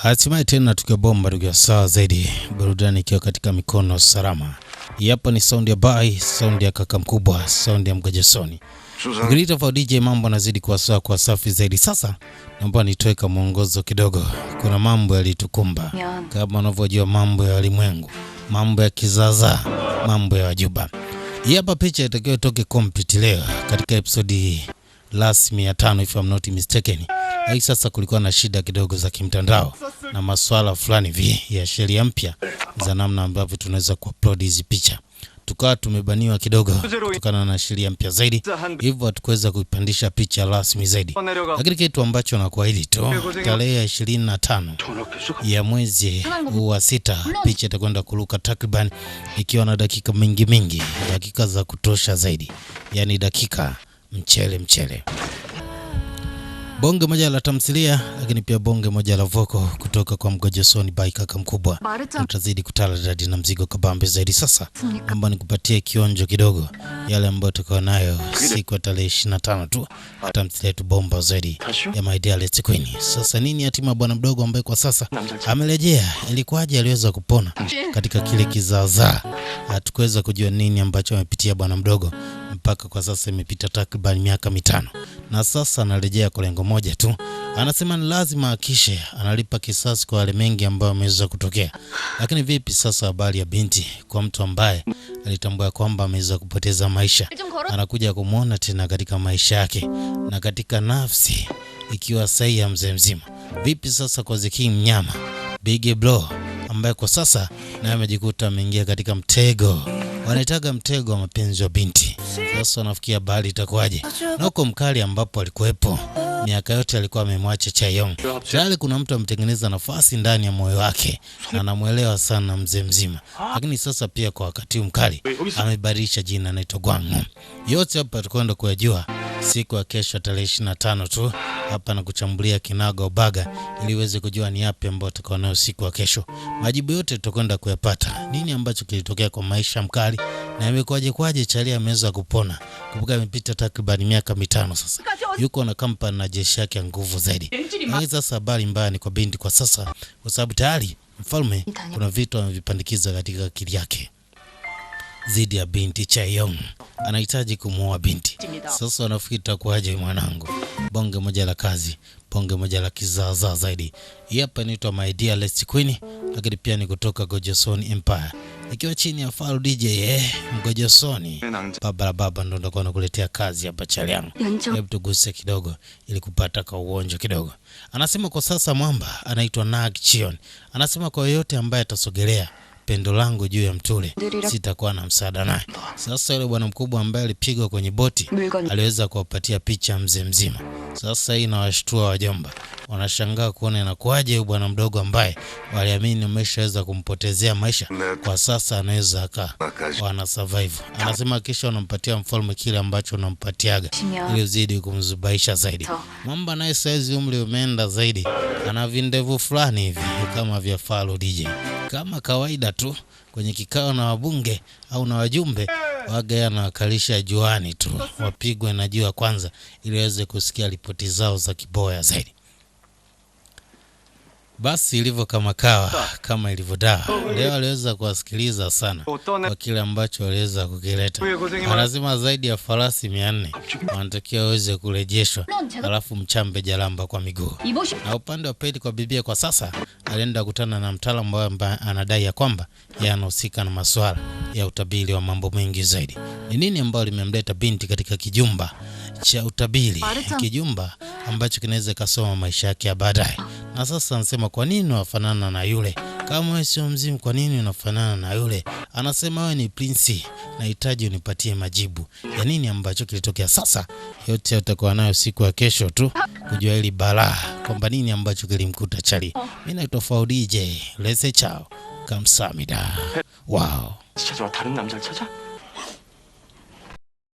Hatimaye tena tukibomba tukiwa sawa zaidi, burudani ikiwa katika mikono salama. Hapa ni sound ya Bai, sound ya kaka mkubwa, sound ya Mgojosoni. Ukilita for DJ mambo nazidi kuwa sawa, kwa safi zaidi. Sasa naomba nitoe kama mwongozo kidogo. Kuna mambo yalitukumba kama unavyojua, mambo ya ulimwengu, mambo ya kizaza, mambo ya wajuba. Hapa picha itakiwa itoke complete leo katika episode rasmi ya 5 if I'm not mistaken. Hii sasa kulikuwa na shida kidogo za kimtandao na masuala fulani hivi ya sheria mpya za namna ambavyo tunaweza kuupload hizi picha. Tukawa tumebaniwa kidogo kutokana na sheria mpya zaidi, hivyo tukuweza kuipandisha picha rasmi zaidi. Lakini kitu ambacho nakuahidi tu, tarehe ya 25 ya mwezi wa 6 picha itakwenda kuruka takriban ikiwa na dakika mingi, dakika za kutosha zaidi. Yani dakika mchele. Bonge moja la tamthilia, lakini pia bonge moja la voko kutoka kwa Mgojosoni by kaka mkubwa. Tutazidi kutala dadi na mzigo kabambe zaidi. Sasa naomba nikupatie kionjo kidogo yale ambayo tukao nayo siku ya tarehe 25 tu, tamthilia tu bomba zaidi ya My Dearest Queen. Sasa nini hatima bwana mdogo ambaye kwa sasa amerejea, ilikuwaje aliweza kupona katika kile kizaazaa? Hatukuweza kujua nini ambacho amepitia bwana mdogo mpaka kwa sasa imepita takriban miaka 5. Na sasa anarejea kwa lengo moja tu. Anasema ni lazima akishe analipa kisasi kwa wale mengi ambayo ameweza kutokea. Lakini vipi sasa habari ya binti kwa mtu ambaye alitambua kwamba ameweza kupoteza maisha? Anakuja kumuona tena katika maisha yake na katika nafsi ikiwa sahihi ya mzee mzima. Vipi sasa kwa Zeki mnyama Big Bro ambaye kwa sasa naye amejikuta ameingia katika mtego. Wanaitaga mtego wa mapenzi wa binti. Sasa wanafikia bali itakuwaje? Na huko mkali ambapo alikuwepo miaka yote alikuwa amemwacha Chayong. Tayari kuna mtu ametengeneza nafasi ndani ya moyo wake na anamuelewa sana mzee mzima. Lakini sasa pia kwa wakati mkali amebadilisha jina, anaitwa Gwang. Yote hapa tutakwenda kuyajua siku ya kesho tarehe 25 tu. Hapa na kuchambulia kinaga ubaga ili uweze kujua ni yapi ambayo tutakao nayo siku ya kesho. Majibu yote tutakwenda kuyapata. Nini ambacho kilitokea kwa maisha mkali na imekwaje Charlie ameweza kupona? Kumbuka imepita takriban miaka 5 sasa. Yuko na kampani na jeshi yake nguvu zaidi. Na sasa habari mbaya ni kwa binti kwa sasa, kwa sababu tayari mfalme kuna vitu amevipandikiza katika akili yake zidi ya binti Chayong. Anahitaji kumuoa binti. Sasa wanafikiri itakuwaje mwanangu? Bonge moja la kazi, bonge moja la kizaazaa zaidi. Hapa inaitwa My Dearest Queen, lakini pia ni kutoka Gojosoni Empire. Ikiwa chini ya Faru DJ Mgojosoni. Baba ndo ndakuwa nakuletea kazi hapa Chaliang. Hebu tuguse kidogo ili kupata ka uonjo kidogo. Anasema kwa sasa mwamba anaitwa Nag Chion. Anasema kwa yote ambaye atasogelea pendo langu juu ya mtule sitakuwa na msaada naye. Sasa yule bwana mkubwa ambaye alipigwa kwenye boti aliweza kuwapatia picha mzee mzima. Sasa hii inawashtua wajomba. Wanashangaa kuona inakuaje bwana mdogo ambaye waliamini umeshaweza kumpotezea maisha kwa sasa anaweza wana survive. Anasema kisha unampatia mfalme kile ambacho unampatiaga ili uzidi kumzubaisha zaidi. Mamba naye saizi umri umeenda zaidi. Ana vindevu fulani hivi kama vya Faru DJ. Kama kawaida tu kwenye kikao na wabunge au na wajumbe waga yanawakalisha juani tu wapigwe na jua kwanza ili waweze kusikia ripoti zao za kiboya zaidi. Basi ilivyo kama kawa, kama ilivyo dawa. Leo aliweza kuwasikiliza sana kwa kile ambacho waliweza kukileta. Anasema zaidi ya farasi 400 wanatakiwa waweze kurejeshwa, alafu mchambe jalamba kwa miguu. Na upande wa pili kwa bibia kwa sasa alienda kukutana na mtaalamu ambaye anadai ya kwamba yanahusika na masuala ya utabiri wa mambo mengi zaidi. Ni nini ambalo limemleta binti katika kijumba cha utabiri, kijumba ambacho kinaweza kasoma maisha yake ya baadaye. Na sasa anasema kwa nini unafanana na yule? Kama wewe sio mzimu, kwa nini unafanana na yule? Anasema wewe ni prince, nahitaji unipatie majibu ya nini ambacho kilitokea. Sasa yote yatakuwa nayo siku ya kesho tu kujua hili balaa kwamba nini ambacho kilimkuta Charlie. Mimi naitwa Faru DJ. Let's say ciao. Kamsamida. Wow. 진짜 저 다른 남자를 찾아?